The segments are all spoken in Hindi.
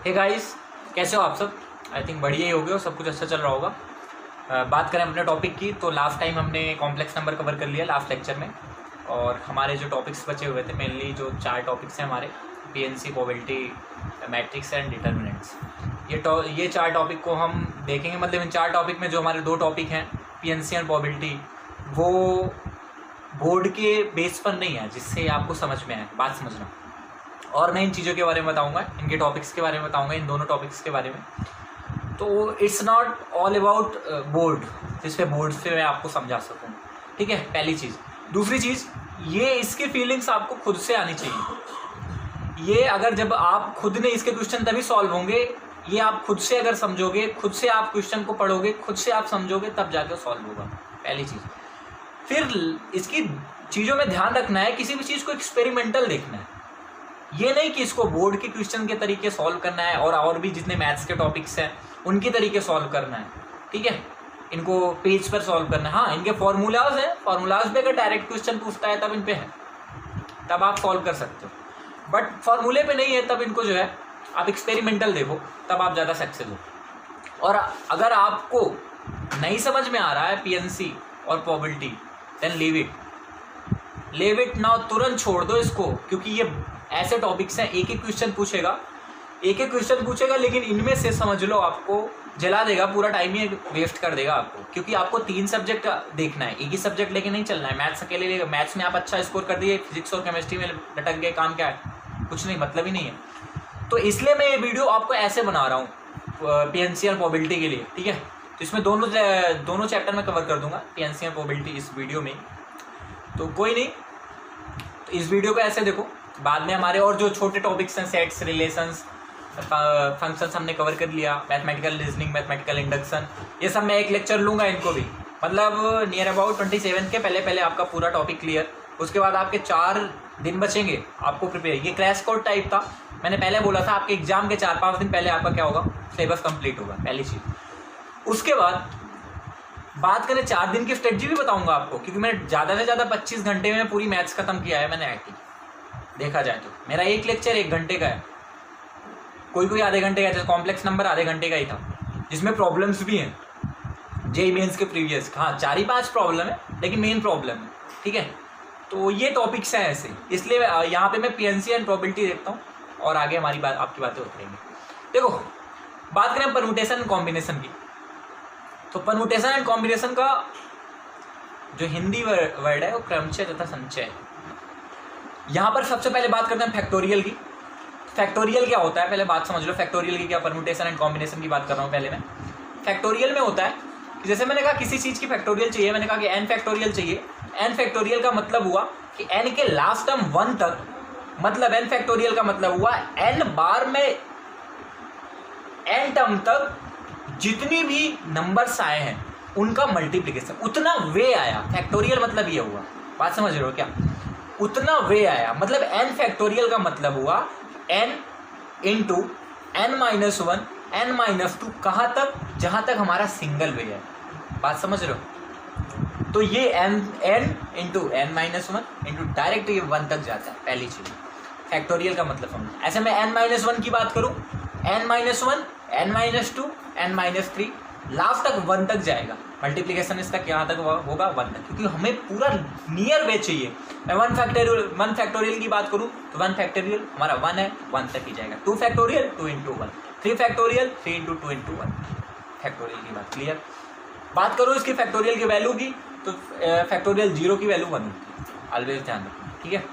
हे गाइस, कैसे हो आप सब? आई थिंक बढ़िया ही होगे और सब कुछ अच्छा चल रहा होगा। बात करें अपने टॉपिक की तो लास्ट टाइम हमने कॉम्प्लेक्स नंबर कवर कर लिया लास्ट लेक्चर में, और हमारे जो टॉपिक्स बचे हुए थे मेनली जो 4 टॉपिक्स हैं हमारे, PNC, probability, matrix and determinants. ये 4 टॉपिक को हम देखेंगे। मतलब इन 4 टॉपिक में जो हमारे 2 टॉपिक हैं पीएनसी एंड प्रोबेबिलिटी, वो बोर्ड के बेस पर नहीं है, जिससे आपको समझ में आए, बात समझना। और मैं इन चीज़ों के बारे में बताऊंगा, इनके टॉपिक्स के बारे में बताऊंगा, इन दोनों टॉपिक्स के बारे में। तो it's not all about board, जिस पे बोर्ड से मैं आपको समझा सकूं, ठीक है, पहली चीज़। दूसरी चीज़, ये इसकी फीलिंग्स आपको खुद से आनी चाहिए। ये अगर जब आप खुद ने इसके क्वेश्चन तभी सॉल्व होंगे, ये आप खुद से अगर समझोगे, खुद से आप क्वेश्चन को पढ़ोगे, खुद से आप समझोगे, तब जाके सॉल्व होगा, पहली चीज़। फिर इसकी चीज़ों में ध्यान रखना है, किसी भी चीज़ को एक्सपेरिमेंटल देखना है। ये नहीं कि इसको बोर्ड के क्वेश्चन के तरीके सॉल्व करना है और भी जितने मैथ्स के टॉपिक्स हैं उनके तरीके सॉल्व करना है, ठीक है, इनको पेज पर सॉल्व करना है। हाँ, इनके फॉर्मूलाज हैं, फॉर्मूलाज पे अगर डायरेक्ट क्वेश्चन पूछता है तब इन पे है, तब आप सॉल्व कर सकते हो। बट फॉर्मूले पे नहीं है, तब इनको जो है आप एक्सपेरिमेंटल देखो, तब आप ज़्यादा सक्सेस हो। और अगर आपको नहीं समझ में आ रहा है पीएनसी और probability, then leave it now, तुरंत छोड़ दो इसको, क्योंकि ये ऐसे टॉपिक्स हैं, एक क्वेश्चन पूछेगा, लेकिन इनमें से समझ लो आपको जला देगा, पूरा टाइम ही वेस्ट कर देगा आपको, क्योंकि आपको 3 सब्जेक्ट देखना है, एक ही सब्जेक्ट लेके नहीं चलना है। मैथ्स अकेले लेगा, मैथ्स में आप अच्छा स्कोर कर दिए, फिजिक्स और केमिस्ट्री में लटक गए, काम क्या है? कुछ नहीं, मतलब ही नहीं है। तो इसलिए मैं ये वीडियो आपको ऐसे बना रहा हूँ पीएनसी और प्रोबेबिलिटी के लिए, ठीक है। तो इसमें दोनों चैप्टर में कवर कर दूंगा, पीएनसी और प्रोबेबिलिटी, इस वीडियो में। तो कोई नहीं, तो इस वीडियो को ऐसे देखो, बाद में हमारे और जो छोटे टॉपिक्स हैं, सेट्स, रिलेशंस, फंक्शंस हमने कवर कर लिया, मैथमेटिकल रीजनिंग, मैथमेटिकल इंडक्शन, ये सब मैं एक लेक्चर लूँगा इनको भी। मतलब नियर अबाउट 27 के पहले पहले आपका पूरा टॉपिक क्लियर। उसके बाद आपके 4 दिन बचेंगे आपको प्रिपेयर। ये क्रैश कोर्स टाइप था, मैंने पहले बोला था, आपके एग्जाम के 4-5 दिन पहले आपका क्या होगा, सिलेबस कंप्लीट होगा, पहली चीज़। उसके बाद बात करें 4 दिन की स्ट्रेटजी भी बताऊंगा आपको, क्योंकि मैंने ज़्यादा से ज़्यादा 25 घंटे में पूरी मैथ्स खत्म किया है मैंने। आई देखा जाए तो मेरा एक लेक्चर 1 घंटे का है, कोई आधे घंटे का, जैसे कॉम्प्लेक्स नंबर आधे घंटे का ही था, जिसमें प्रॉब्लम्स भी हैं जेईई मेंस के प्रीवियस। हाँ, 4-5 प्रॉब्लम है, लेकिन मेन प्रॉब्लम है, ठीक है। तो ये टॉपिक्स हैं ऐसे, इसलिए यहाँ पे मैं पीएनसी एंड प्रोबेबिलिटी देखता हूँ, और आगे हमारी बात, आपकी बातें होती रहेंगी। देखो, बात करें परम्यूटेशन एंड कॉम्बिनेशन की, तो परम्यूटेशन एंड कॉम्बिनेशन का जो हिंदी वर्ड है वो क्रमचय तथा संचय। यहाँ पर सबसे पहले बात करते हैं फैक्टोरियल की। फैक्टोरियल क्या होता है, पहले बात समझ लो फैक्टोरियल की क्या, परम्यूटेशन एंड कॉम्बिनेशन की बात कर रहा हूँ पहले मैं। फैक्टोरियल में होता है कि जैसे मैंने कहा किसी चीज़ की फैक्टोरियल चाहिए, मैंने कहा कि n फैक्टोरियल चाहिए। n फैक्टोरियल का मतलब हुआ कि n के लास्ट टर्म 1 तक, मतलब n फैक्टोरियल का मतलब हुआ n बार में n टर्म तक जितनी भी नंबर्स आए हैं उनका मल्टीप्लिकेशन, उतना वे आया। फैक्टोरियल मतलब ये हुआ, बात समझ रहे हो क्या? उतना वे आया, मतलब n फैक्टोरियल का मतलब हुआ n इंटू n-1 n-2, कहाँ तक? जहाँ तक हमारा सिंगल वे है, बात समझ रहे हो? तो ये n into n-1 into direct ये 1 तक जाता है, पहली चीज़ फैक्टोरियल का मतलब समझ। ऐसे मैं n-1 की बात करूँ, n-1 n-2 n-3 लास्ट तक 1 तक जाएगा, मल्टीप्लिकेशन इसका यहाँ तक होगा 1 तक, क्योंकि हमें पूरा नियर वे चाहिए। मैं 1 फैक्टोरियल की बात करूँ तो 1 फैक्टोरियल हमारा 1 है, 1 तक ही जाएगा। 2 factorial 2 into 1, 3 factorial 3 into 2 into 1, factorial की बात क्लियर। बात करूँ इसकी फैक्टोरियल की वैल्यू की, तो फैक्टोरियल 0 की वैल्यू 1 होती है, ऑलवेज ध्यान रखना, ठीक है।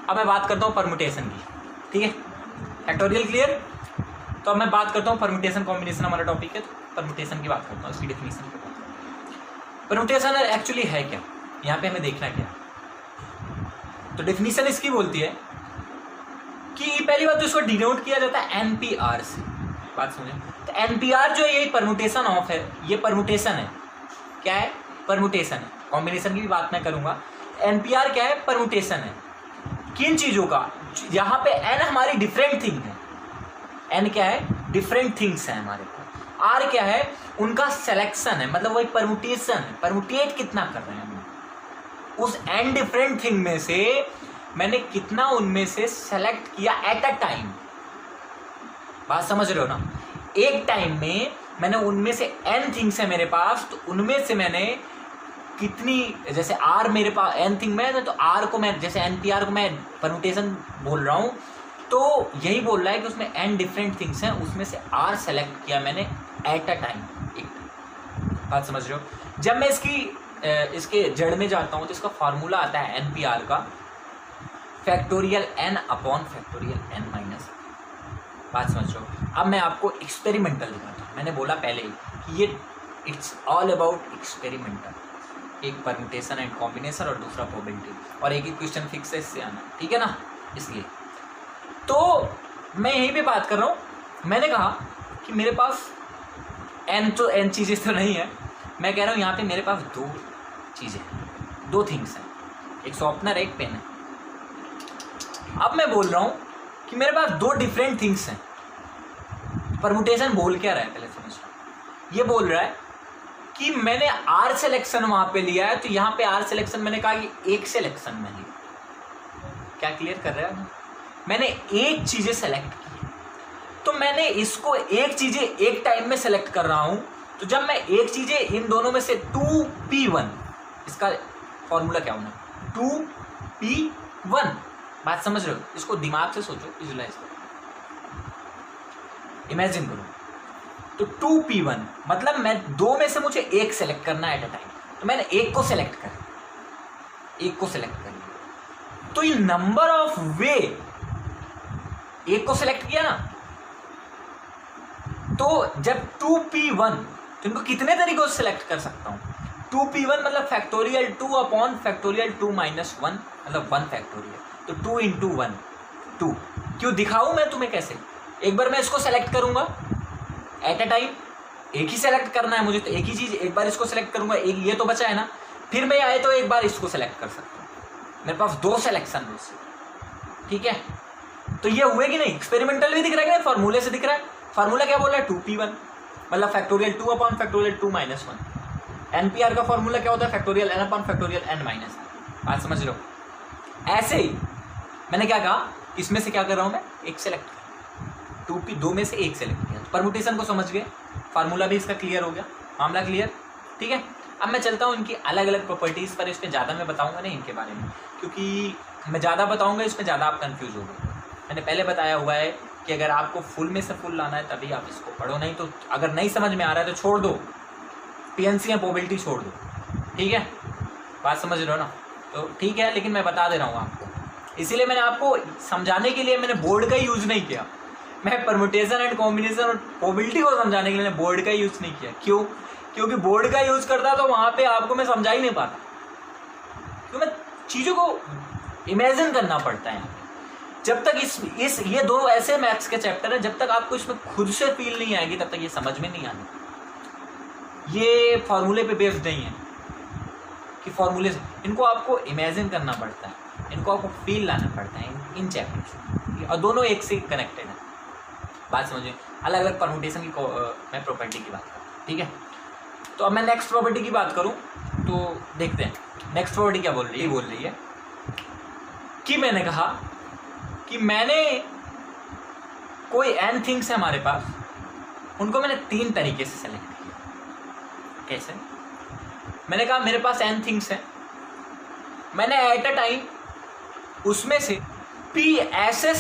अब मैं बात करता हूँ परम्यूटेशन की, ठीक है, फैक्टोरियल क्लियर। तो अब मैं बात करता हूँ परम्यूटेशन कॉम्बिनेशन, हमारा टॉपिक है, तो परम्यूटेशन की बात करता हूँ, इसकी डेफिनेशन की बात करता हूँ। परम्यूटेशन एक्चुअली है क्या, यहाँ पे हमें देखना क्या। तो डेफिनेशन इसकी बोलती है कि पहली बात तो इसको डिनोट किया जाता है एनपीआर से, बात समझे। तो एनपीआर जो है ये परम्यूटेशन ऑफ है, ये परम्यूटेशन है, क्या है? परम्यूटेशन है। कॉम्बिनेशन की भी बात मैं करूँगा। एनपीआर क्या है? परम्यूटेशन है। किन चीज़ों का? यहाँ पे एन हमारी डिफरेंट थिंग है, एन क्या है? डिफरेंट थिंग्स हैं हमारे पास। आर क्या है? उनका सिलेक्शन है, मतलब वही परम्यूटेशन है, परम्यूटेट कितना कर रहे हैं हम उस एन डिफरेंट थिंग में से, मैंने कितना उनमें से सेलेक्ट किया एट अ टाइम। बात समझ रहे हो ना? एक टाइम में मैंने उनमें से n थिंग्स है मेरे पास, तो उनमें से मैंने कितनी, जैसे r मेरे पास n थिंग में है तो r को मैं, जैसे NPR को मैं परम्यूटेशन बोल रहा हूँ, तो यही बोल रहा है कि उसमें n डिफरेंट थिंग्स हैं, उसमें से r सेलेक्ट किया मैंने एट अ टाइम। एक बात समझ रहे हो? जब मैं इसके जड़ में जाता हूँ तो इसका फार्मूला आता है NPR का factorial n upon factorial n minus. बात समझ रहे हो? अब मैं आपको एक्सपेरिमेंटल दिखाता हूँ। मैंने बोला पहले ही कि ये इट्स ऑल अबाउट एक्सपेरिमेंटल, एक परम्यूटेशन एंड कॉम्बिनेशन और दूसरा प्रोबेबिलिटी, और एक ही क्वेश्चन फिक्स है इससे आना, ठीक है ना? इसलिए तो मैं यहीं पे बात कर रहा हूँ। मैंने कहा कि मेरे पास n चीज़ें तो नहीं है, मैं कह रहा हूँ यहाँ पे मेरे पास दो चीज़ें हैं, दो थिंग्स हैं, एक शॉर्पनर एक पेन है। अब मैं बोल रहा हूँ कि मेरे पास दो डिफरेंट थिंग्स हैं। परम्यूटेशन बोल क्या रहा है पहले समझ लो। ये बोल रहा है कि मैंने आर सिलेक्शन वहाँ पे लिया है, तो यहाँ पे आर सिलेक्शन मैंने कहा कि एक सिलेक्शन में लिया। क्या क्लियर कर रहा है? मैंने एक चीज़ें सेलेक्ट की, तो मैंने इसको एक चीज़ें एक टाइम में सेलेक्ट कर रहा हूँ, तो जब मैं एक चीज़ें इन दोनों में से 2p1, इसका फॉर्मूला क्या होना? 2p1। बात समझ रहे हो? इसको दिमाग से सोचो, विजुलाइज करो, इमेजिन करो। तो 2p1 मतलब मैं दो में से मुझे एक सेलेक्ट करना है एट अ टाइम, तो मैंने एक को सेलेक्ट कर तो ये नंबर ऑफ वे एक को सेलेक्ट किया ना, तो जब 2p1, तो इनको कितने तरीकों से सेलेक्ट कर सकता हूँ? 2p1 मतलब फैक्टोरियल 2 अपॉन फैक्टोरियल 2 माइनस 1 मतलब 1 फैक्टोरियल, तो 2 इंटू 1 2। क्यों दिखाऊं मैं तुम्हें कैसे? एक बार मैं इसको सेलेक्ट करूंगा एट अ टाइम, एक ही सेलेक्ट करना है मुझे, तो एक ही चीज़ एक बार इसको सेलेक्ट करूंगा, एक ये तो बचा है ना, फिर मैं आए तो एक बार इसको सेलेक्ट कर सकता हूँ, मेरे पास दो सेलेक्शन है इससे, ठीक है? तो ये हुए कि नहीं? एक्सपेरिमेंटल भी दिख रहा है कि फार्मूले से दिख रहा है? फार्मूला क्या बोल रहा है? 2p1 मतलब factorial 2 upon factorial 2 minus 1। NPR का फॉर्मूला क्या होता है? Factorial n upon factorial n minus. बात समझ रहे हो? ऐसे ही मैंने क्या कहा, इसमें से क्या कर रहा हूँ मैं? एक सेलेक्ट किया, 2p दो में से एक सेलेक्ट किया, परम्यूटेशन को समझ गए, फार्मूला भी इसका क्लियर हो गया, मामला क्लियर, ठीक है? अब मैं चलता हूँ इनकी अलग अलग प्रॉपर्टीज़ पर। इसमें ज़्यादा मैं बताऊँगा नहीं इनके बारे में, क्योंकि मैं ज़्यादा बताऊँगा इसमें ज़्यादा आप कन्फ्यूज हो गए। मैंने पहले बताया हुआ है कि अगर आपको फुल में से फुल लाना है तभी आप इसको पढ़ो, नहीं तो अगर नहीं समझ में आ रहा है तो छोड़ दो, PNC या प्रोबेबिलिटी छोड़ दो, ठीक है? बात समझ रहे हो ना? तो ठीक है, लेकिन मैं बता दे रहा हूँ आपको, इसीलिए मैंने आपको समझाने के लिए मैंने बोर्ड का ही यूज़ नहीं किया। मैं परम्यूटेशन एंड कॉम्बिनेशन और प्रोबेबिलिटी को समझाने के लिए मैंने बोर्ड का ही यूज़ नहीं किया। क्यों? क्योंकि बोर्ड का यूज़ करता तो वहाँ पे आपको मैं समझा ही नहीं पाता, क्योंकि मैं चीज़ों को इमेजिन करना पड़ता है। जब तक इस ये दो ऐसे मैथ्स के चैप्टर हैं, जब तक आपको इसमें खुद से फील नहीं आएगी तब तक ये समझ में नहीं आनी। ये फॉर्मूले पे बेस्ड नहीं है कि फॉर्मूले से, इनको आपको इमेजिन करना पड़ता है, इनको आपको फील लाना पड़ता है इन चैप्टर्स, और दोनों एक से कनेक्टेड है। बात समझिए, अलग अलग परम्यूटेशन की मैं प्रॉपर्टी की बात करूँ, ठीक है? तो अब मैं नेक्स्ट प्रॉपर्टी की बात करूँ तो देखते हैं नेक्स्ट प्रॉपर्टी क्या बोल रही है कि मैंने कहा कि मैंने कोई n थिंग्स है हमारे पास, उनको मैंने 3 तरीके से सेलेक्ट किया। कैसे? मैंने कहा मेरे पास n थिंग्स हैं, मैंने एट अ टाइम उसमें से p ऐसे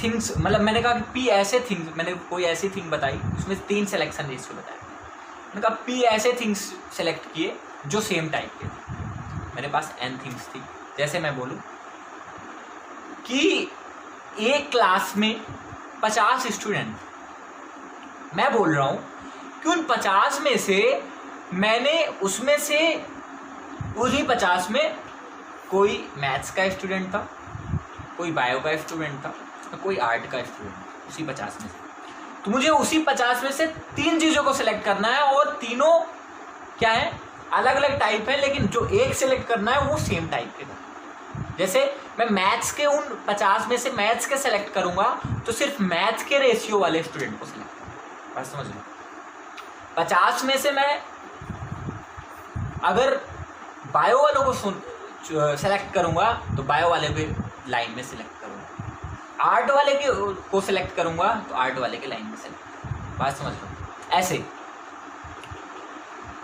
थिंग्स, मतलब मैंने कहा कि p ऐसे थिंग्स, मैंने कोई ऐसी थिंग बताई, उसमें 3 सिलेक्शन रेशियो बताया। मैंने कहा p ऐसे थिंग्स सेलेक्ट किए जो सेम टाइप के थे। मेरे पास n थिंग्स थी। जैसे मैं बोलूँ कि एक क्लास में 50 स्टूडेंट, मैं बोल रहा हूँ कि उन 50 में से मैंने उसमें से उन्हीं 50 में कोई मैथ्स का स्टूडेंट था, कोई बायो का स्टूडेंट था, कोई आर्ट का स्टूडेंट, उसी 50 में से। तो मुझे उसी 50 में से 3 चीज़ों को सिलेक्ट करना है, और तीनों क्या है? अलग अलग टाइप है, लेकिन जो एक सिलेक्ट करना है वो सेम टाइप के था। जैसे मैं मैथ्स के उन 50 में से मैथ्स के सेलेक्ट करूंगा तो सिर्फ मैथ्स के रेशियो वाले स्टूडेंट को सिलेक्ट करूँगा। बस समझ लो, 50 में से मैं अगर बायो वालों को सेलेक्ट करूंगा तो बायो वाले को लाइन में सिलेक्ट करूंगा। आर्ट वाले के को सिलेक्ट करूंगा तो आर्ट वाले के लाइन में सिलेक्ट। बात समझ लो। ऐसे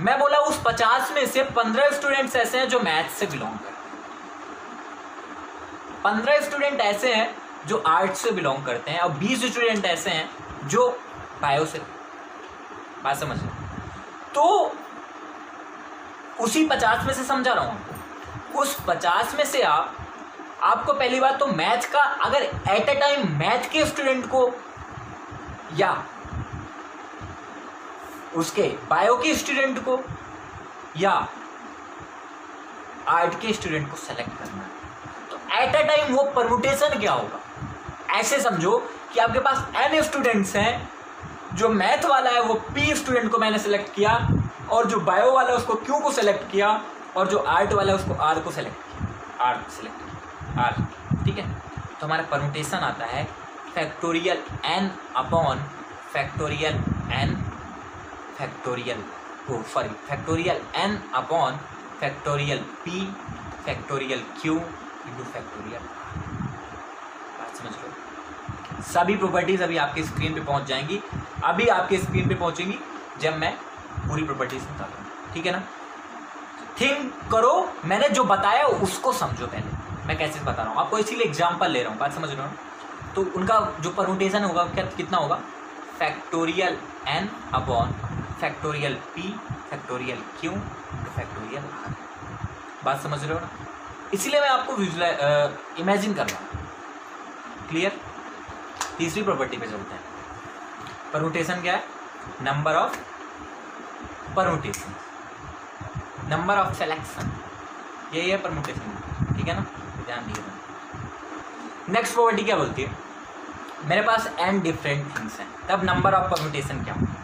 मैं बोला उस 50 में से 15 स्टूडेंट्स ऐसे हैं जो मैथ्स से बिलोंग करते हैं, 15 स्टूडेंट ऐसे हैं जो आर्ट से बिलोंग करते हैं और 20 स्टूडेंट ऐसे हैं जो बायो से। बात समझ लो। तो उसी 50 में से समझा रहा हूं आपको, उस 50 में से आपको पहली बात तो मैथ का, अगर एट ए टाइम मैथ के स्टूडेंट को या उसके बायो के स्टूडेंट को या आर्ट के स्टूडेंट को सेलेक्ट करना है, तो एट अ टाइम वो परमुटेशन क्या होगा, ऐसे समझो कि आपके पास n स्टूडेंट्स हैं, जो मैथ वाला है वो p स्टूडेंट को मैंने सेलेक्ट किया, और जो बायो वाला है उसको q को सेलेक्ट किया, और जो आर्ट वाला है उसको r को सेलेक्ट किया, r को सेलेक्ट किया, r। ठीक है, तो हमारा परमुटेशन आता है factorial n upon factorial n factorial factorial n upon factorial p factorial q into factorial r। बात समझ लो। सभी प्रॉपर्टीज अभी आपके स्क्रीन पे पहुंच जाएंगी, अभी आपके स्क्रीन पे पहुंचेंगी जब मैं पूरी प्रॉपर्टीज बता दूँ। ठीक है ना, थिंक करो, मैंने जो बताया उसको समझो पहले, मैं कैसे बता रहा हूँ आपको, इसीलिए एग्जाम्पल ले रहा हूँ। बात समझ रहे हो। तो उनका जो परमुटेशन होगा क्या, कितना होगा, factorial n upon factorial p factorial q factorial r। बात समझ रहे हो ना, इसीलिए मैं आपको इमेजिन कर रहा हूँ। क्लियर। तीसरी प्रॉपर्टी पे चलते हैं। परमुटेशन क्या है, number of permutation, number of selection, यही है परमुटेशन। ठीक है ना, ध्यान दीजिए। नेक्स्ट प्रॉपर्टी क्या बोलती है, मेरे पास n डिफरेंट थिंग्स हैं तब नंबर ऑफ परमुटेशन क्या होंगे।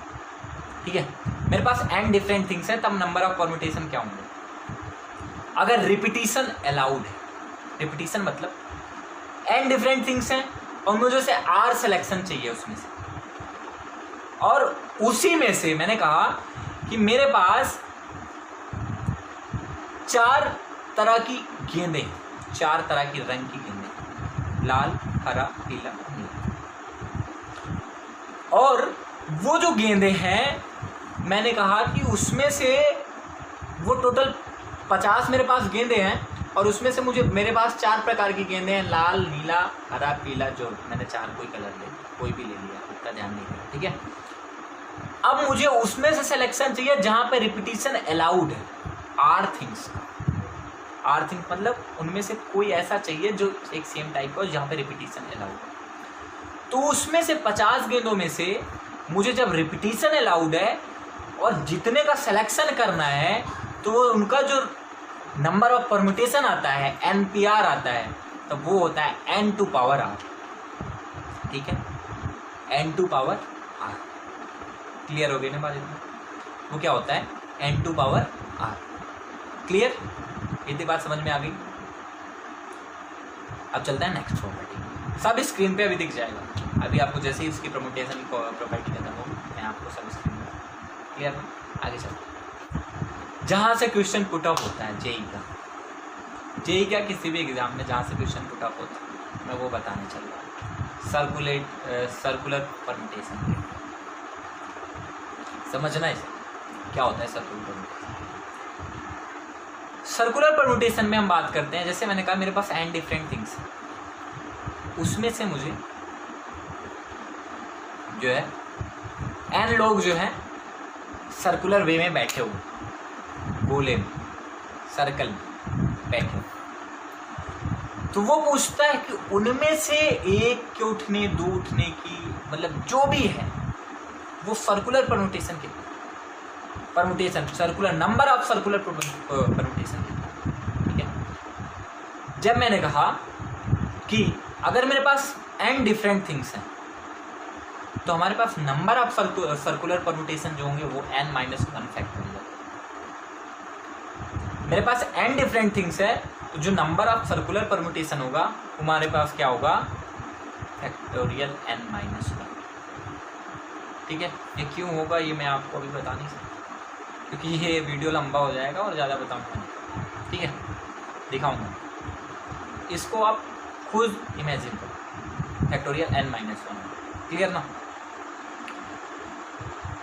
ठीक है, मेरे पास n डिफरेंट थिंग्स हैं तब नंबर ऑफ परमुटेशन क्या होंगे। अगर रिपीटिशन अलाउड है, रिपीटिशन मतलब n डिफरेंट थिंग्स हैं और मुझे से r सिलेक्शन चाहिए उसमें से, और उसी में से मैंने कहा कि मेरे पास 4 तरह की गेंदें, 4 तरह की रंग की गेंदें, लाल, हरा, पीला, नीला, और वो जो गेंदें हैं मैंने कहा कि उसमें से वो टोटल 50 मेरे पास गेंदें हैं, और उसमें से मुझे मेरे पास 4 प्रकार की गेंदें हैं, लाल, नीला, हरा, पीला, जो मैंने 4 कोई कलर ले लिया, कोई भी ले लिया, उसका ध्यान नहीं दिया। ठीक है, अब मुझे उसमें से सिलेक्शन चाहिए जहाँ पे रिपीटिशन अलाउड है, आर थिंग्स का। आर थिंग्स मतलब उनमें से कोई ऐसा चाहिए जो एक सेम टाइप का हो जहाँ पे रिपीटिशन अलाउड है। तो उसमें से 50 गेंदों में से मुझे जब रिपीटिशन अलाउड है और जितने का सिलेक्शन करना है, तो वो उनका जो नंबर ऑफ परम्यूटेशन आता है NPR आता है, तो वो होता है n टू पावर r। ठीक है, n to power r। Clear हो गई ना बात इतना, वो क्या होता है n to power r। Clear, इतनी बात समझ में आ गई। अब चलता है नेक्स्ट प्रॉपर्टी, सब स्क्रीन पे अभी दिख जाएगा। अभी आपको जैसे ही इसकी परम्यूटेशन प्रॉपर्टी खत्म हो, मैं आपको सब स्क्रीन में। क्लियर, आगे चलते। जहाँ से क्वेश्चन पुट अप होता है जेई का किसी भी एग्जाम में जहाँ से क्वेश्चन पुट अप होता है, मैं वो बताने चल रहा हूँ। सर्कुलर परम्यूटेशन, समझना है क्या होता है सर्कुलर परम्यूटेशन। सर्कुलर परम्यूटेशन में हम बात करते हैं, जैसे मैंने कहा मेरे पास n डिफरेंट थिंग्स हैं, उसमें से मुझे जो है n लोग जो हैं सर्कुलर वे में बैठे हुए, गोले में, सर्कल में बैठे, तो वो पूछता है कि उनमें से एक के उठने, 2 उठने की, मतलब जो भी है वो सर्कुलर परम्यूटेशन के, permutation circular, number of circular permutation. ठीक है, जब मैंने कहा कि अगर मेरे पास n डिफरेंट थिंग्स हैं, तो हमारे पास नंबर ऑफ सर्कुलर परम्यूटेशन जो होंगे वो n-1 फैक्टोरियल। मेरे पास n डिफरेंट थिंग्स है, तो जो नंबर ऑफ सर्कुलर परम्यूटेशन होगा हमारे पास क्या होगा, फैक्टोरियल n-1। ठीक है, ये क्यों होगा ये मैं आपको अभी बता नहीं सकता, क्योंकि ये वीडियो लंबा हो जाएगा और ज़्यादा बताऊंगा नहीं। ठीक है, दिखाऊंगा, इसको आप खुद इमेजिन करो। Factorial n minus 1। क्लियर ना?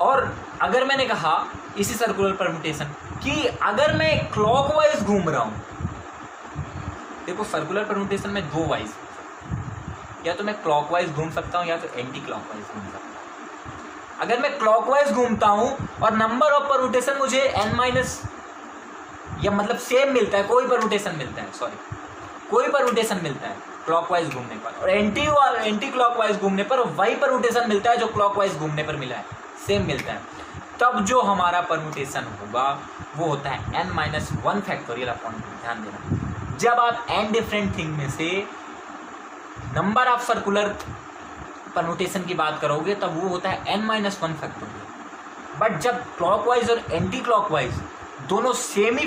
और अगर मैंने कहा इसी सर्कुलर परम्यूटेशन कि अगर मैं क्लॉकवाइज घूम रहा हूँ, देखो सर्कुलर परम्यूटेशन में दो वाइज, या तो मैं क्लॉकवाइज घूम सकता हूँ या तो एंटी क्लॉकवाइज घूम सकता हूँ। अगर मैं क्लॉकवाइज घूमता हूँ और नंबर ऑफ परम्यूटेशन मुझे n माइनस या मतलब सेम मिलता है, कोई परम्यूटेशन मिलता है, सॉरी कोई परम्यूटेशन मिलता है क्लॉकवाइज घूमने पर, और एंटी क्लॉकवाइज घूमने पर वही परम्यूटेशन मिलता है जो क्लॉकवाइज घूमने पर मिला है, सेम मिलता है, तब जो हमारा परम्यूटेशन होगा वो होता है n माइनस 1 फैक्टोरियल अपॉन। ध्यान देना, जब आप n डिफरेंट थिंग में से नंबर ऑफ सर्कुलर परम्यूटेशन की बात करोगे तब वो होता है n माइनस 1 फैक्टोरियल। बट जब क्लॉकवाइज और एंटी क्लॉकवाइज दोनों सेम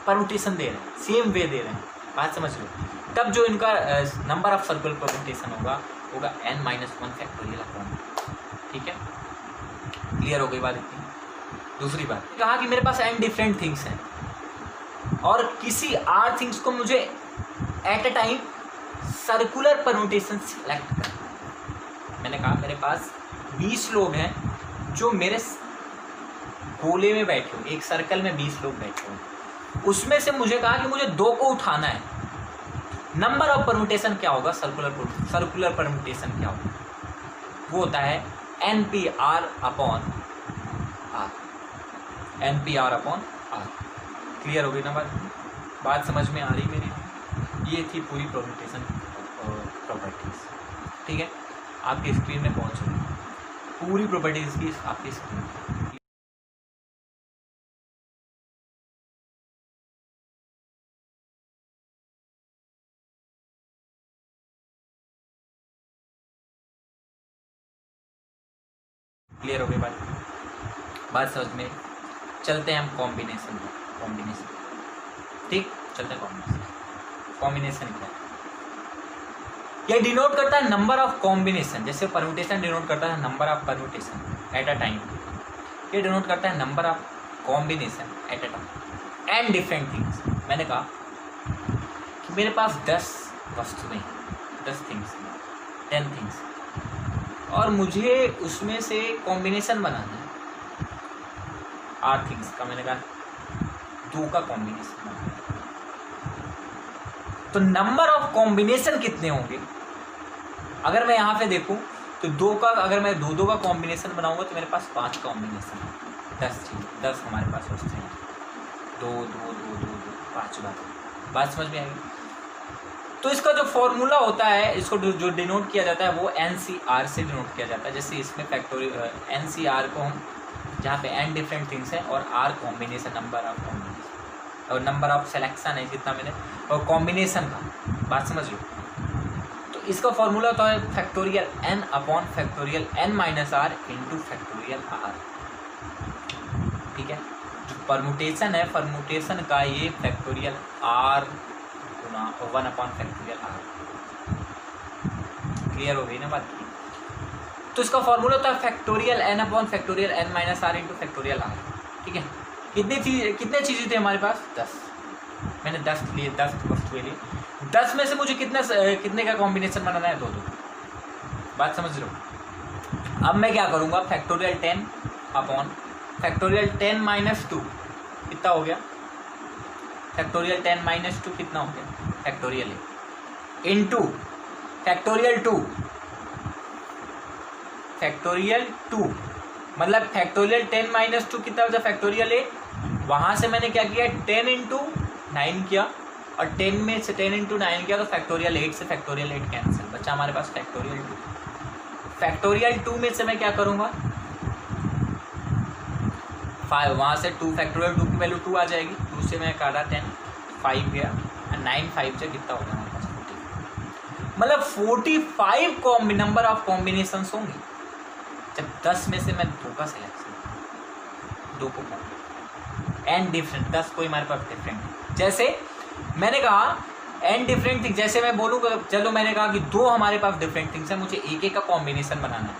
परम्यूटेशन दे रहे हैं, सेम वे दे रहे हैं, बात समझ लो, तब जो इनका नंबर ऑफ सर्कुलर परम्यूटेशन होगा n माइनस 1 फैक्टोरियल अपॉन। ठीक है, क्लियर हो गई बात इतनी? दूसरी बात कहा कि मेरे पास n डिफरेंट थिंग्स हैं और किसी r थिंग्स को मुझे eight a time circular permutation select करना। मैंने कहा मेरे पास 20 लोग हैं जो मेरे गोले में बैठे हो, एक सर्कल में 20 लोग बैठे हो, उसमें से मुझे कहा कि मुझे 2 को उठाना है। नंबर ऑफ परम्यूटेशन क्या होगा? सर्कुलर परम्यूटेशन क्या होगा? वो होता है NPR upon R, NPR upon R। Clear हो गई ना बात समझ में आ रही मेरी? ये थी पूरी परम्यूटेशन प्रॉपर्टीज। ठीक है, आपकी स्क्रीन में पहुंच रही पूरी प्रॉपर्टीज की आपकी स्क्रीन में। क्लियर हो गई बात समझ में? चलते हैं हम कॉम्बिनेशन। ठीक, चलते हैं कॉम्बिनेशन क्या है? ये डिनोट करता है नंबर ऑफ कॉम्बिनेशन, जैसे परम्यूटेशन डिनोट करता है number of permutation eight a time, ये डिनोट करता है number of combination at a time and different things. मैंने कहा कि मेरे पास 10 वस्तुएं, 10 थिंग्स, 10 थिंग्स, और मुझे उसमें से कॉम्बिनेशन बनाना है R थिंग्स का। मैंने कहा 2 का कॉम्बिनेशन बनाना है, तो नंबर ऑफ कॉम्बिनेशन कितने होंगे? अगर मैं यहाँ पे देखूँ तो 2 का, अगर मैं 2 का कॉम्बिनेशन बनाऊंगा तो मेरे पास 5 कॉम्बिनेशन है। 10 हमारे पास वस्तु हैं, 2 2 2 2 2 5 बात समझ में आएगी? तो इसका जो फॉर्मूला होता है, इसको जो डिनोट किया जाता है वो NCR से डिनोट किया जाता है। जैसे इसमें फैक्टोरियल NCR को हम, जहाँ पे n डिफरेंट थिंग्स हैं और R combination, number of combination, और नंबर ऑफ सिलेक्शन है जितना मैंने, और कॉम्बिनेशन का, बात समझ लो। तो इसका फॉर्मूला होता है factorial n upon factorial n minus R into factorial R। ठीक है, जो परम्यूटेशन है, परम्यूटेशन का ये फैक्टोरियल R गुना 1 अपॉन फैक्टोरियल R। क्लियर हो गई ना बात? तो इसका फॉर्मूला होता है factorial n upon factorial n minus R into factorial R। ठीक है, कितने चीज़ें थे हमारे पास? 10। मैंने 10 लिए, 10 वस्तुएं ली। 10 में से मुझे कितने का कॉम्बिनेशन बनाना है? 2 2। बात समझ लो। अब मैं क्या करूँगा? फैक्टोरियल 10 अपॉन फैक्टोरियल 10 माइनस 2 कितना हो गया? फैक्टोरियल 10 माइनस 2 कितना हो गया? फैक्टोरियल इंटू फैक्टोरियल 2, फैक्टोरियल 2 मतलब फैक्टोरियल 10 माइनस 2 कितना होता है? फैक्टोरियल 8। वहाँ से मैंने क्या किया? 10 इंटू 9 किया, और 10 में से 10 इंटू 9 किया तो फैक्टोरियल 8 से फैक्टोरियल 8 कैंसिल, बचा हमारे पास फैक्टोरियल 2। फैक्टोरियल 2 में से मैं क्या करूँगा? 5, वहाँ से 2, फैक्टोरियल 2 की वैल्यू 2 आ जाएगी। 2 से मैं काटा 10, 5 गया, और 9 5 से कितना हो गया हमारे पास? 40। मतलब 45 नंबर ऑफ कॉम्बिनेशंस होंगे जब 10 में से मैं 2 का सिलेक्शन, 2 को n डिफरेंट, 10 कोई हमारे पास डिफरेंट। जैसे मैंने कहा n डिफरेंट थिंग, जैसे मैं बोलूँगा, चलो मैंने कहा कि 2 हमारे पास डिफरेंट थिंग्स हैं, मुझे एक का कॉम्बिनेशन बनाना है,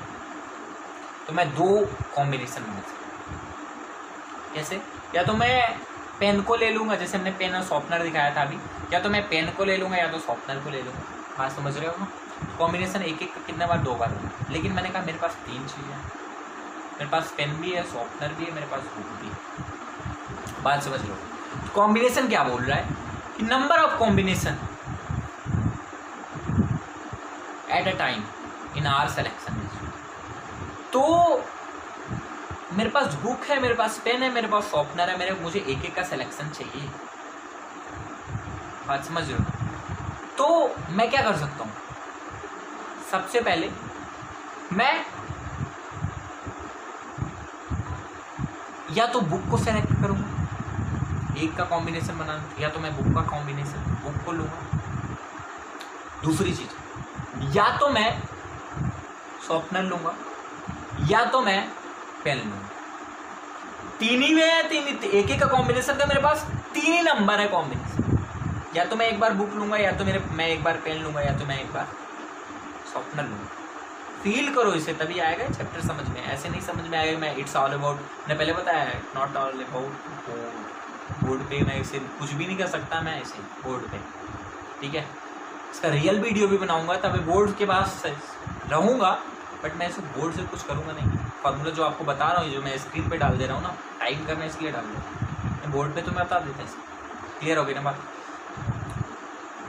तो मैं 2 कॉम्बिनेशन बना सकता हूँ। कैसे? या तो मैं पेन को ले लूँगा, जैसे हमने पेन और शॉर्पनर दिखाया था अभी, या तो मैं पेन को ले लूँगा या तो शॉर्पनर को ले लूँगा। बात समझ रहे हो ना? कॉम्बिनेशन एक एक कितने बार, 2 बार होगा। लेकिन मैंने कहा मेरे पास 3 चीज़ें हैं, मेरे पास पेन भी है, शॉर्पनर भी है, मेरे पास बुक भी है। बात समझ लो। कॉम्बिनेशन क्या बोल रहा है कि number of combination at a time in our selection. तो मेरे पास बुक है, मेरे पास पेन है, मेरे पास शॉर्पनर है, मुझे एक एक का सिलेक्शन चाहिए। बात समझ रहे हो? तो मैं क्या कर सकता हूँ, सबसे पहले मैं या तो बुक को सेलेक्ट करूँगा, एक का कॉम्बिनेशन बना, या तो मैं बुक का कॉम्बिनेशन बुक को लूँगा। दूसरी चीज़, या तो मैं शॉर्पनर लूँगा, या तो मैं पेन लूँगा। तीन ही में है, एक एक का कॉम्बिनेशन का मेरे पास 3 ही नंबर है कॉम्बिनेशन। या तो मैं एक बार बुक लूँगा, या तो मैं एक बार पेन लूँगा, या तो मैं एक बार शॉर्पनर लूँगा। फील करो इसे, तभी आएगा चैप्टर समझ में। ऐसे नहीं समझ में आएगा मैं इट्स ऑल अबाउट, मैंने पहले बताया है, नॉट ऑल अबाउट बोर्ड पे मैं इसे कुछ भी नहीं कर सकता, मैं इसे बोर्ड पे, ठीक है। इसका रियल वीडियो भी बनाऊंगा, तभी बोर्ड के पास रहूँगा, बट मैं इसे बोर्ड से कुछ करूँगा नहीं। फॉर्मूला जो आपको बता रहा हूँ, जो मैं स्क्रीन पे डाल दे रहा हूँ ना, टाइप करना इसलिए डाल दे रहा हूँ, बोर्ड पे तो मैं बता देता इसे। क्लियर हो गई ना बात?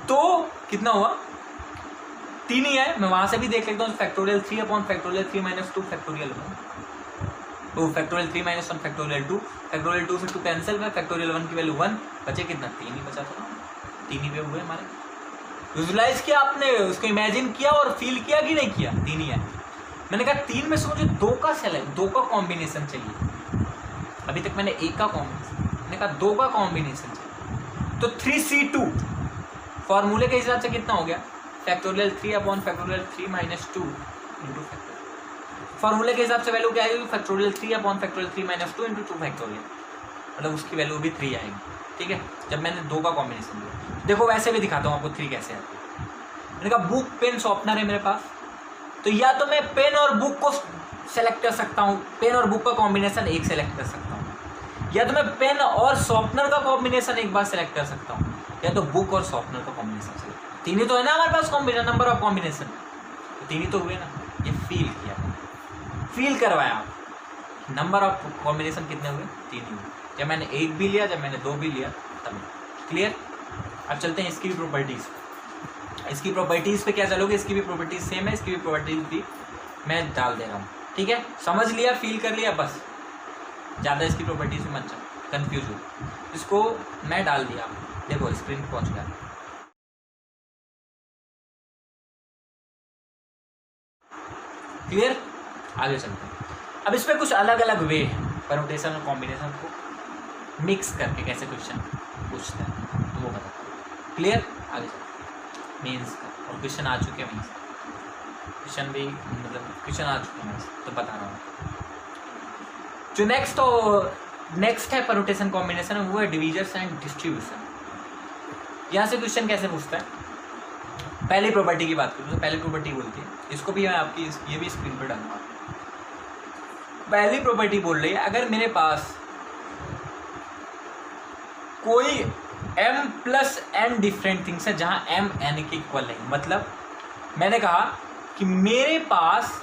तो कितना हुआ, 3 ही है। मैं वहाँ से भी देख लेता हूँ, factorial 3 upon factorial 3 minus 2 factorial 1, तो फैक्टोरियल 3 माइनस 1 फैक्टोरियल 2, फैक्टोरियल 2 से 2 कैंसिल है, फैक्टोरियल 1 की वैल्यू 1, बचे कितना, 3 ही बचा था, 3 ही पे हुए हमारे। विजुलाइज किया आपने, उसको इमेजिन किया और फील किया कि नहीं किया? 3 ही है। मैंने कहा 3 में से मुझे 2 का कॉम्बिनेशन चाहिए। अभी तक मैंने एक का कॉम्बिनेशन, मैंने कहा 2 का कॉम्बिनेशन चाहिए। तो 3C2 फॉर्मूले के हिसाब से कितना हो गया, factorial 3 upon factorial 3 minus 2 into factorial. फॉर्मूले के हिसाब से वैल्यू क्या आएगी, factorial 3 upon factorial 3 minus 2 into 2 factorial, मतलब उसकी वैल्यू भी 3 आएगी, ठीक है। जब मैंने 2 का कॉम्बिनेशन दिया, देखो वैसे भी दिखाता हूँ आपको 3 कैसे आती है। मैंने कहा बुक पेन शॉर्पनर है मेरे पास, तो या तो मैं पेन और बुक को सेलेक्ट कर सकता हूँ, पेन और बुक का कॉम्बिनेशन एक सेलेक्ट कर सकता हूँ, या तो मैं पेन और शॉर्पनर का कॉम्बिनेशन एक बार सेलेक्ट कर सकता हूँ, या तो बुक और शॉर्पनर का कॉम्बिनेशन सेलेक्ट। 3 ही तो है ना हमारे पास कॉम्बिनेशन, नंबर ऑफ कॉम्बिनेशन, तो 3 ही तो हुए ना। ये फील किया, फील करवाया आप, नंबर ऑफ कॉम्बिनेशन कितने हुए, 3 ही हुए। जब मैंने 1 भी लिया, जब मैंने 2 भी लिया, तब। क्लियर? अब चलते हैं इसकी भी प्रॉपर्टीज़। इसकी प्रॉपर्टीज़ पे क्या चलोगे, इसकी भी प्रॉपर्टीज सेम है, इसकी भी प्रॉपर्टीज भी मैं डाल दे रहा हूँ, ठीक है। समझ लिया, फील कर लिया, बस ज़्यादा इसकी प्रॉपर्टीज में मत जाओ, कन्फ्यूज हो। इसको मैं डाल दिया, देखो स्क्रीन पर पहुँच गया। क्लियर? आगे चलते हैं। अब इस पर कुछ अलग अलग वे है परमुटेशन और कॉम्बिनेशन को मिक्स करके कैसे क्वेश्चन पूछते हैं, तो वो बता। क्लियर? आगे चलते हैं मीन्स का, और क्वेश्चन आ चुके हैं मीन्स, क्वेश्चन भी मतलब क्वेश्चन आ चुके हैं मीन्स, तो बता रहा हूँ। जो नेक्स्ट है परमुटेशन कॉम्बिनेशन, वो है डिवीजर्स एंड डिस्ट्रीब्यूशन। यहाँ से क्वेश्चन कैसे पूछता है, पहली प्रॉपर्टी की बात करूँ तो पहली प्रॉपर्टी बोलती है, इसको भी मैं आपकी ये भी स्क्रीन पर डालूंगा। पहली प्रॉपर्टी बोल रही है, अगर मेरे पास कोई m plus n different things है जहाँ m n के इक्वल नहीं, मतलब मैंने कहा कि मेरे पास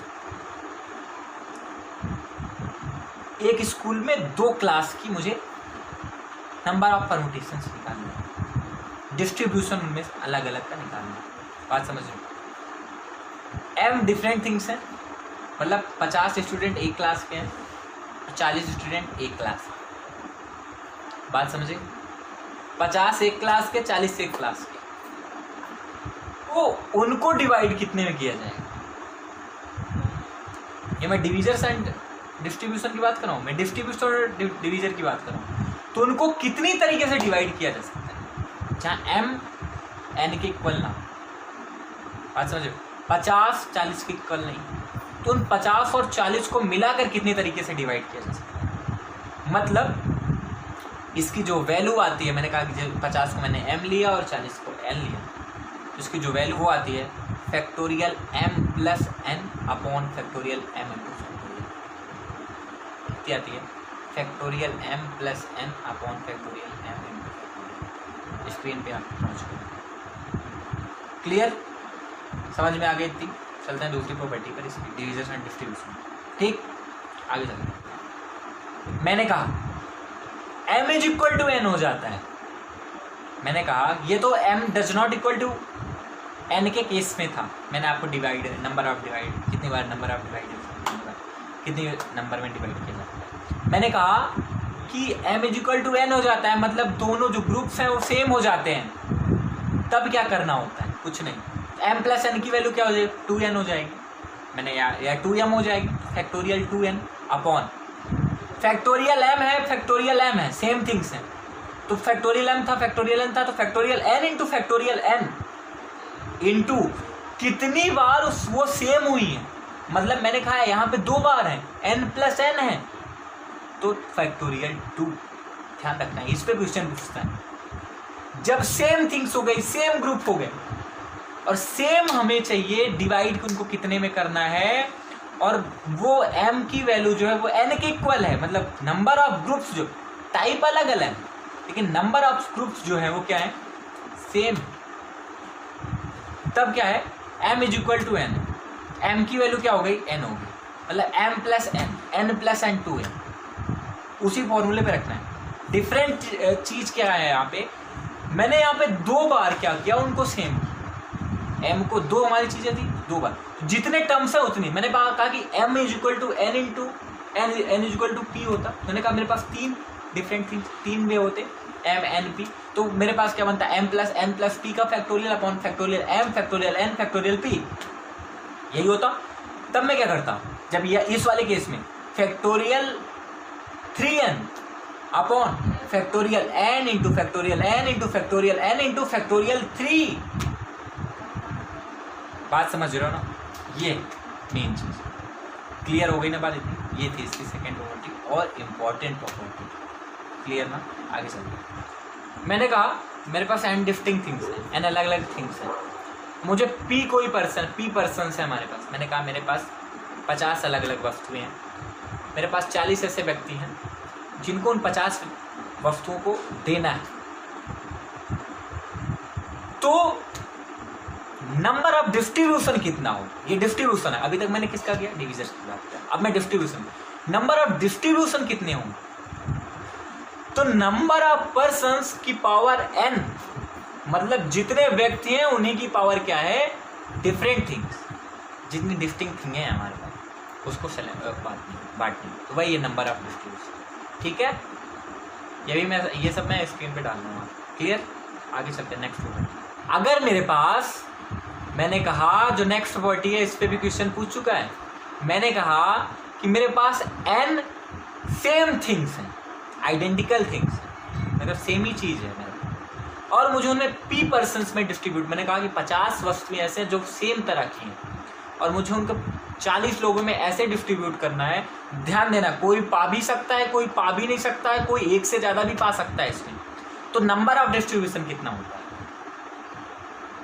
एक स्कूल में 2 क्लास की मुझे नंबर ऑफ परमुटेशंस निकालना है, डिस्ट्रीब्यूशन उनमें अलग अलग का निकालना है। बात समझ रहे हो? m डिफरेंट थिंग्स हैं, मतलब 50 स्टूडेंट एक क्लास के हैं, 40 स्टूडेंट एक क्लास के। बात समझे? 50 एक क्लास के, 40 एक क्लास के, तो उनको डिवाइड कितने में किया जाएगा? ये मैं डिवीजर्स एंड डिस्ट्रीब्यूशन की बात कर रहा हूँ, मैं डिस्ट्रीब्यूशन और डिवीजर की बात कर रहा हूँ। तो उनको कितनी तरीके से डिवाइड किया जा सकता है जहाँ m n के इक्वल ना हो? बात समझो, 50 40 के इक्वल नहीं, तो उन 50 और 40 को मिलाकर कितने तरीके से डिवाइड किया जा सकता है? मतलब इसकी जो वैल्यू आती है, मैंने कहा कि 50 को मैंने m लिया और 40 को n लिया, तो इसकी जो वैल्यू वो आती है factorial m plus n upon factorial m into factorial. कितनी आती है? Factorial m plus n upon factorial m into factorial. Screen पे आप पहुँच गए। क्लियर? समझ में आ गई इतनी? चलते हैं दूसरी प्रॉपर्टी पर, इसकी डिवीजन एंड डिस्ट्रीब्यूशन। ठीक, आगे चलते हैं। मैंने कहा m is equal to n हो जाता है। मैंने कहा ये तो m does not equal to n के केस में था। मैंने आपको डिवाइड, नंबर ऑफ डिवाइड, कितनी बार नंबर ऑफ डिवाइड, कितनी नंबर में डिवाइड किया जाता है। मैंने कहा कि m is equal to n हो जाता है, मतलब दोनों जो ग्रुप्स हैं वो सेम हो जाते हैं। तब क्या करना होता है? कुछ नहीं, m प्लस n की वैल्यू क्या हो जाएगी? 2n हो जाएगी। मैंने या 2m हो जाएगी, factorial 2n upon factorial m है, फैक्टोरियल m है, सेम थिंग्स हैं। तो फैक्टोरियल m था, फैक्टोरियल n था, तो factorial n into factorial n into कितनी बार वो सेम हुई है। मतलब मैंने कहा है यहाँ पे 2 बार है, n प्लस n है, तो फैक्टोरियल 2। ध्यान रखना है, इस पे क्वेश्चन पूछता है। जब सेम थिंग्स हो गई, सेम ग्रुप हो गए और सेम हमें चाहिए डिवाइड उनको कितने में करना है, और वो m की वैल्यू जो है वो n के इक्वल है। मतलब नंबर ऑफ ग्रुप्स, जो टाइप अलग अलग है लेकिन नंबर ऑफ ग्रुप्स जो है वो क्या है? सेम। तब क्या है? m is equal to n। m की वैल्यू क्या हो गई? n हो गई, मतलब m plus n plus n 2n। उसी फॉर्मूले पे रखना है। डिफरेंट चीज क्या है यहाँ पे? मैंने यहाँ पे 2 बार क्या किया, उनको सेम, m को 2 हमारी चीजें थी, 2 बार जितने टर्म्स है उतनी। मैंने कहा कि m is equal to n into n is equal to p होता। मैंने कहा मेरे पास 3 डिफरेंट थिंग्स, 3 वे होते, m n p। तो मेरे पास क्या बनता है? m plus n plus p का factorial upon factorial m factorial n factorial p, यही होता। तब मैं क्या करता, जब ये इस वाले केस में factorial 3n upon factorial n into factorial n into factorial n into factorial 3। बात समझ रहे हो ना? ये मेन चीज क्लियर हो गई ना बात इतनी? ये थी इसकी सेकेंड प्रॉपर्टी और इम्पॉर्टेंट प्रॉपर्टी। क्लियर ना? आगे चलते। मैंने कहा मेरे पास n डिस्टिंक्ट थिंग्स हैं, n अलग अलग थिंग्स हैं। मुझे p कोई पर्सन, p पर्सन्स है हमारे पास। मैंने कहा मेरे पास 50 अलग अलग वस्तुएं हैं। मेरे पास 40 ऐसे व्यक्ति हैं जिनको उन 50 वस्तुओं को देना है। तो नंबर ऑफ डिस्ट्रीब्यूशन कितना हो, ये डिस्ट्रीब्यूशन है। अभी तक मैंने किसका किया? डिवीजन की बात किया। अब मैं डिस्ट्रीब्यूशन, नंबर ऑफ डिस्ट्रीब्यूशन कितने होंगे? तो नंबर ऑफ पर्सन्स की पावर n, मतलब जितने व्यक्ति हैं उन्हीं की पावर क्या है? डिफरेंट थिंग्स, जितनी डिस्टिंक्ट थिंग है हमारे पास उसको बांटनी, तो वही ये नंबर ऑफ डिस्ट्रीब्यूशन। ठीक है, ये सब मैं स्क्रीन पे डाल दूंगा। क्लियर? आगे चलते हैं नेक्स्ट प्रॉपर्टी। अगर मेरे पास, मैंने कहा जो नेक्स्ट प्रॉपर्टी है इस पे भी क्वेश्चन पूछ चुका है। मैंने कहा कि मेरे पास n सेम थिंग्स हैं, आइडेंटिकल थिंग्स हैं, मतलब सेम ही चीज़ है मेरे पास, और मुझे उन्हें p पर्सन्स में डिस्ट्रीब्यूट। मैंने कहा कि 50 वस्तुएं ऐसे जो सेम तरह की हैं और मुझे उनको 40 लोगों में ऐसे डिस्ट्रीब्यूट करना है। ध्यान देना, कोई पा भी सकता है, कोई पा भी नहीं सकता है, कोई एक से ज़्यादा भी पा सकता है इसमें। तो नंबर ऑफ डिस्ट्रीब्यूशन कितना होता है?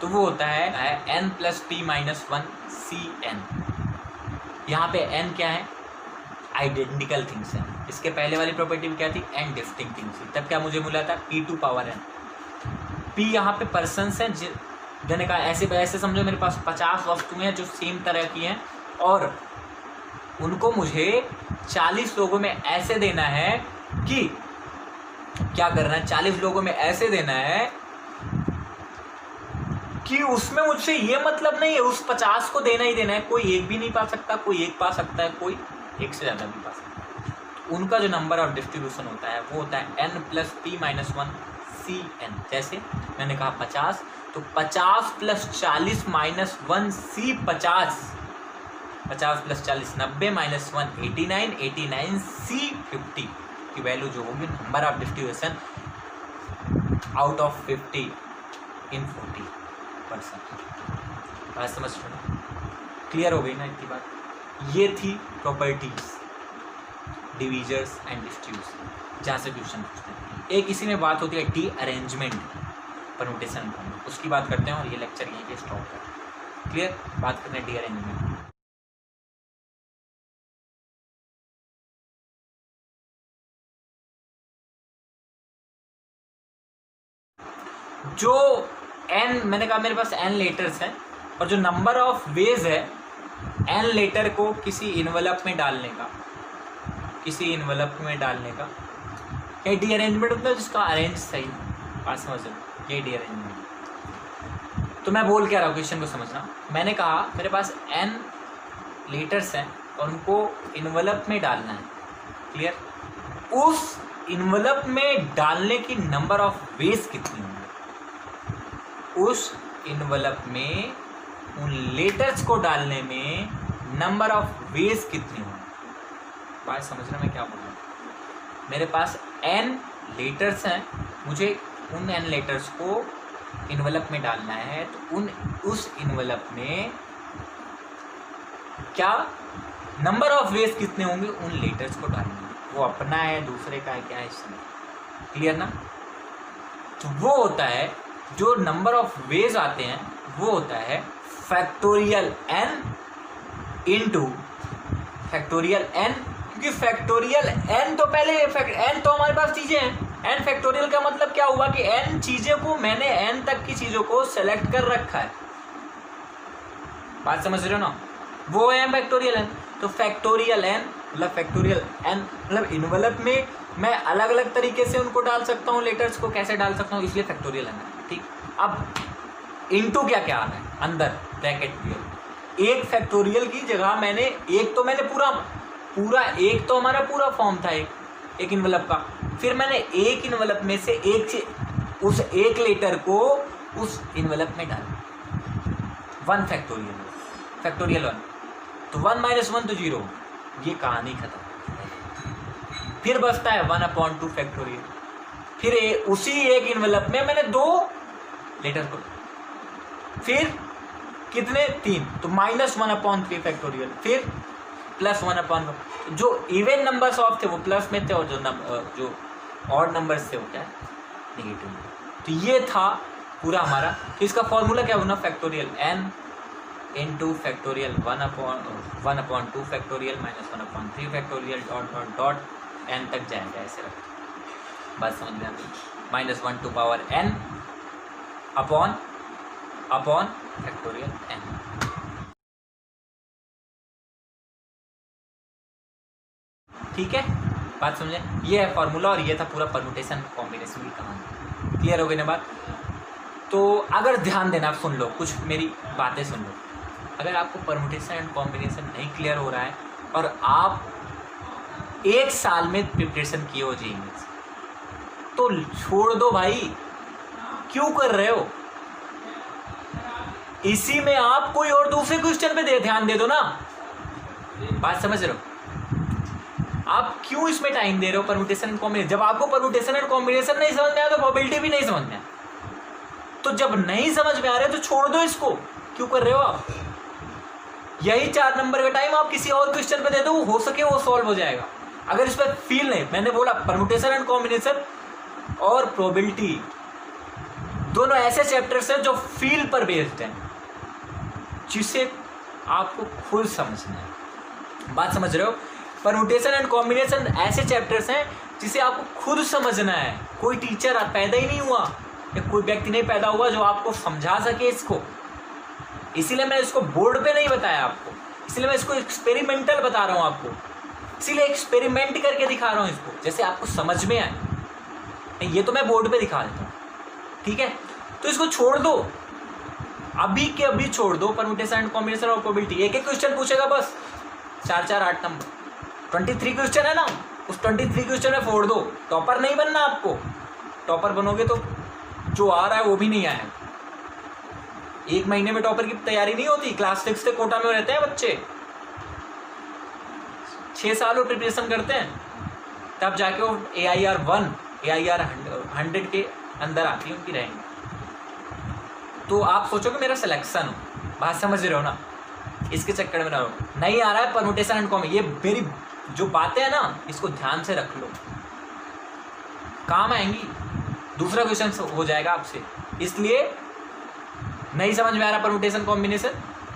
तो वो होता है n plus p minus 1 cn। यहाँ पे n क्या है? आइडेंटिकल थिंग्स है। इसके पहले वाली प्रॉपर्टी में क्या थी? n डिस्टिंक्ट थिंग्स थी। तब क्या मुझे मिला था? p to power n। p यहाँ पे पर्सन्स हैं, मैंने कहा ऐसे समझो मेरे पास 50 वस्तुएं हैं जो सेम तरह की हैं और उनको मुझे 40 लोगों में ऐसे देना है कि क्या करना है? 40 लोगों में ऐसे देना है कि उसमें मुझसे ये मतलब नहीं है उस 50 को देना ही देना है। कोई एक भी नहीं पा सकता, कोई एक पा सकता है, कोई एक से ज़्यादा भी पा सकता है। उनका जो नंबर ऑफ डिस्ट्रीब्यूशन होता है वो होता है n plus p minus 1 cn। जैसे मैंने कहा 50, तो 50 plus 40 minus 1 c 50, 50 plus 40 90 minus 1 89, 89 c 50 की वैल्यू जो होगी number of distribution out of 50 इन 40%। बात समझ रहे? क्लियर हो गई ना इतनी बात? ये थी प्रॉपर्टीज डिवीजर्स एंड डिस्ट्रीब्यूशन, जहाँ से क्वेश्चन पूछते हैं। एक इसी में बात होती है डी अरेंजमेंट परमुटेशन, उसकी बात करते हैं और ये लेक्चर यहीं पे स्टॉप है। क्लियर? बात करते हैं डी अरेंजमेंट। जो n, मैंने कहा मेरे पास n लेटर्स हैं, और जो नंबर ऑफ वेज है एन लेटर को किसी इन्वेलप में डालने का, किसी इन्वेलप में डालने का, ये डी अरेंजमेंट होता है जिसका अरेंज सही बात समझ लो, ये डी अरेंजमेंट। तो मैं बोल क्या रहा हूँ, क्वेश्चन को समझना। मैंने कहा मेरे पास एन लेटर्स हैं और उनको इन्वेलप में डालना है, क्लियर। उस इन्वेलप में डालने की नंबर ऑफ वेज कितनी होंगी, उस इन्वेलप में उन लेटर्स को डालने में नंबर ऑफ वेज कितनी होंगी। बात समझ रहे मैं क्या बोल रहा हूँ। मेरे पास एन लेटर्स हैं, मुझे उन एन लेटर्स को इन्वेलप में डालना है, तो उस इन्वेलप में क्या नंबर ऑफ वेज कितने होंगे उन लेटर्स को डालने में। वो अपना है, दूसरे का है, क्या है इसमें, क्लियर ना। तो वो होता है जो नंबर ऑफ वेज आते हैं वो होता है factorial n into factorial n, क्योंकि फैक्टोरियल एन तो पहले एन तो हमारे पास चीज़ें हैं। एन फैक्टोरियल का मतलब क्या हुआ कि एन चीज़ों को मैंने एन तक की चीज़ों को सेलेक्ट कर रखा है। बात समझ रहे हो ना, वो है फैक्टोरियल एन। तो फैक्टोरियल एन मतलब फैक्टोरियल एन मतलब इन्वेलप में मैं अलग अलग तरीके से उनको डाल सकता हूँ, लेटर्स को कैसे डाल सकता हूँ, इसलिए फैक्टोरियल एन है, ठीक। अब इनटू क्या क्या आता है अंदर ब्रैकेट में, एक फैक्टोरियल की जगह मैंने एक तो मैंने पूरा एक तो हमारा पूरा फॉर्म था एक इन्वेलप का, फिर मैंने एक इन्वेलप में से उस एक लेटर को उस इन्वेलप में डाला, वन फैक्टोरियल वन, तो 1 - 1 तो 0, ये कहानी खत्म। फिर बचता है 1/2 फैक्टोरियल, फिर उसी एक इन्वेलप में मैंने 2 लेटर को, फिर कितने 3, तो -1/3 फैक्टोरियल, फिर +1/1। जो इवन नंबर्स ऑफ थे वो प्लस में थे और जो ऑड नंबर्स थे वो क्या नेगेटिव में। तो ये था पूरा हमारा। तो इसका फॉर्मूला क्या होना, factorial n into factorial 1/2 factorial -1/3 factorial dot n तक जाएगा, ऐसे रखें। बात समझ में आती, -1 to power n upon factorial n। ठीक है, बात समझे। ये है फॉर्मूला और ये था पूरा परम्यूटेशन कॉम्बिनेशन की कहानी। क्लियर हो गई ना बात। तो अगर ध्यान देना, सुन लो, कुछ मेरी बातें सुन लो। अगर आपको परम्यूटेशन एंड कॉम्बिनेशन नहीं क्लियर हो रहा है और आप 1 साल में प्रिपरेशन किए हो जी इंग्लिश, तो छोड़ दो भाई, क्यों कर रहे हो। इसी में आप कोई और दूसरे क्वेश्चन पे ध्यान दे दो ना। बात समझ रहे हो, आप क्यों इसमें टाइम दे रहे हो परम्यूटेशन एंड कॉम्बिनेशन। जब आपको परम्यूटेशन एंड कॉम्बिनेशन नहीं समझ में आया तो प्रोबेबिलिटी भी नहीं समझ में आया। तो जब नहीं समझ में आ रहे तो छोड़ दो इसको, क्यों कर रहे हो आप। यही 4 नंबर का टाइम आप किसी और क्वेश्चन पे दे दो, हो सके वो सॉल्व हो जाएगा। अगर इस पर फील नहीं, मैंने बोला परम्यूटेशन एंड कॉम्बिनेशन और प्रोबेबिलिटी दोनों ऐसे चैप्टर्स हैं जो फील पर बेस्ड हैं, जिसे आपको खुद समझना है। बात समझ रहे हो। परम्यूटेशन एंड कॉम्बिनेशन ऐसे चैप्टर्स हैं जिसे आपको खुद समझना है। कोई टीचर पैदा ही नहीं हुआ या कोई व्यक्ति नहीं पैदा हुआ जो आपको समझा सके इसको। इसीलिए मैं इसको बोर्ड पे नहीं बताया आपको, इसलिए मैं इसको एक्सपेरिमेंटल बता रहा हूँ आपको। इसीलिए एक्सपेरिमेंट करके दिखा रहा हूँ इसको, जैसे आपको समझ में आए। ये तो मैं बोर्ड पे दिखा देता हूँ, ठीक है। तो इसको छोड़ दो, अभी के अभी छोड़ दो परम्यूटेशन एंड कॉम्बिनेशन और प्रोबेबिलिटी। एक क्वेश्चन पूछेगा बस, 4 8 नंबर, 23 क्वेश्चन है ना, उस 23 क्वेश्चन में फोड़ दो। टॉपर नहीं बनना आपको, टॉपर बनोगे तो जो आ रहा है वो भी नहीं आया। 1 महीने में टॉपर की तैयारी नहीं होती। क्लास 6 से कोटा में रहते हैं बच्चे, 6 साल वो प्रिपरेशन करते हैं, तब जाके वो AIR 1 AIR 100 के अंदर आती है उनकी रैंक। तो आप सोचोगे मेरा सिलेक्शन हो, बात समझ रहे हो ना, इसके चक्कर में ना रहो। नहीं आ रहा है परम्यूटेशन एंड कॉम्बिनेशन, ये मेरी जो बातें हैं ना इसको ध्यान से रख लो, काम आएंगी। दूसरा क्वेश्चन हो जाएगा आपसे। इसलिए नहीं समझ में आ रहा परम्यूटेशन कॉम्बिनेशन,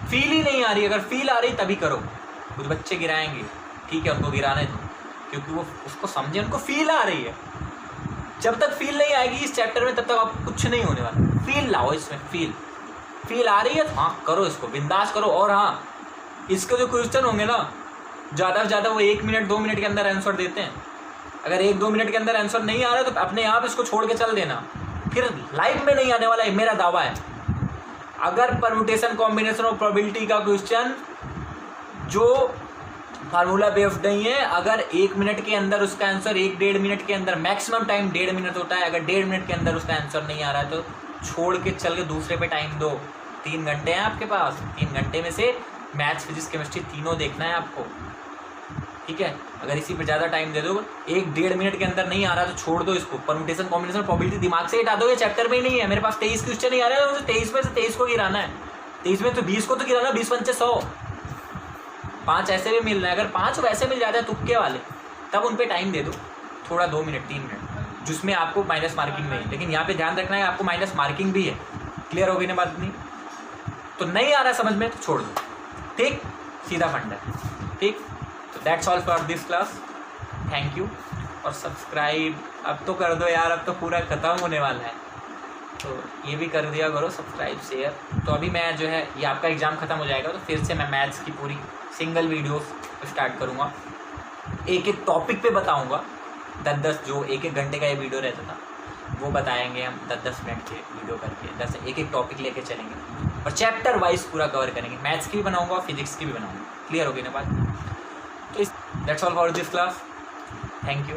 फील ही नहीं आ रही, अगर फील आ रही तभी करो। कुछ बच्चे गिराएंगे, ठीक है, उनको गिराने दो, क्योंकि वो उसको समझे, उनको फील आ रही है। जब तक फील नहीं आएगी इस चैप्टर में तब तक आपको कुछ नहीं होने वाला। फील लाओ इसमें, फील आ रही है, हाँ करो इसको, बिंदास करो। और हाँ, इसके जो क्वेश्चन होंगे ना, ज़्यादा से ज़्यादा वो 1 मिनट 2 मिनट के अंदर आंसर देते हैं। अगर 1-2 मिनट के अंदर आंसर नहीं आ रहा है तो अपने आप इसको छोड़ के चल देना, फिर लाइफ में नहीं आने वाला है, मेरा दावा है। अगर परम्यूटेशन कॉम्बिनेशन और प्रोबेबिलिटी का क्वेश्चन जो फार्मूला बेस्ड नहीं है, अगर 1 मिनट के अंदर उसका आंसर 1-1.5 मिनट के अंदर, मैक्सिमम टाइम 1.5 मिनट होता है, अगर 1.5 मिनट के अंदर उसका आंसर नहीं आ रहा है तो छोड़ के चल के दूसरे पे टाइम दो। 3 घंटे हैं आपके पास, 3 घंटे में से मैथ्स फिजिक्स केमिस्ट्री तीनों देखना है आपको, ठीक है। अगर इसी पे ज़्यादा टाइम दे दो, 1-1.5 मिनट के अंदर नहीं आ रहा तो छोड़ दो इसको। परम्यूटेशन कॉम्बिनेशन प्रोबेबिलिटी दिमाग से हटा दो, ये चैप्टर में ही नहीं है। मेरे पास 23 क्वेश्चन नहीं आ रहे हैं, मुझे 23 में से 23 को गिराना है। 23 में तो 20 को तो गिराना, 20 पंचे 100, 5 ऐसे भी मिल रहे हैं। अगर 5 वैसे मिल जाते हैं तुक्के वाले, तब उन पर टाइम दे दो थोड़ा, 2 मिनट 3 मिनट, जिसमें आपको माइनस मार्किंग में है। लेकिन यहाँ पे ध्यान रखना है आपको माइनस मार्किंग भी है। क्लियर हो गई ना बात? नहीं तो नहीं आ रहा समझ में तो छोड़ दो, ठीक, सीधा फंडा, ठीक। तो that's all for this class, thank you. और सब्सक्राइब अब तो कर दो यार, अब तो पूरा ख़त्म होने वाला है, तो ये भी कर दिया करो सब्सक्राइब शेयर। तो अभी मैं जो है, ये आपका एग्ज़ाम ख़त्म हो जाएगा तो फिर से मैं मैथ्स की पूरी सिंगल वीडियो स्टार्ट करूँगा, एक एक टॉपिक पे बताऊँगा, 10-10 जो 1-1 घंटे का ये वीडियो रहता था वो बताएंगे हम 10-10 मिनट के वीडियो करके, 10 एक टॉपिक लेके चलेंगे और चैप्टर वाइज पूरा कवर करेंगे। मैथ्स की भी बनाऊंगा, फिजिक्स की भी बनाऊंगा। क्लियर हो गई ना बात? तो that's all for this class, thank you.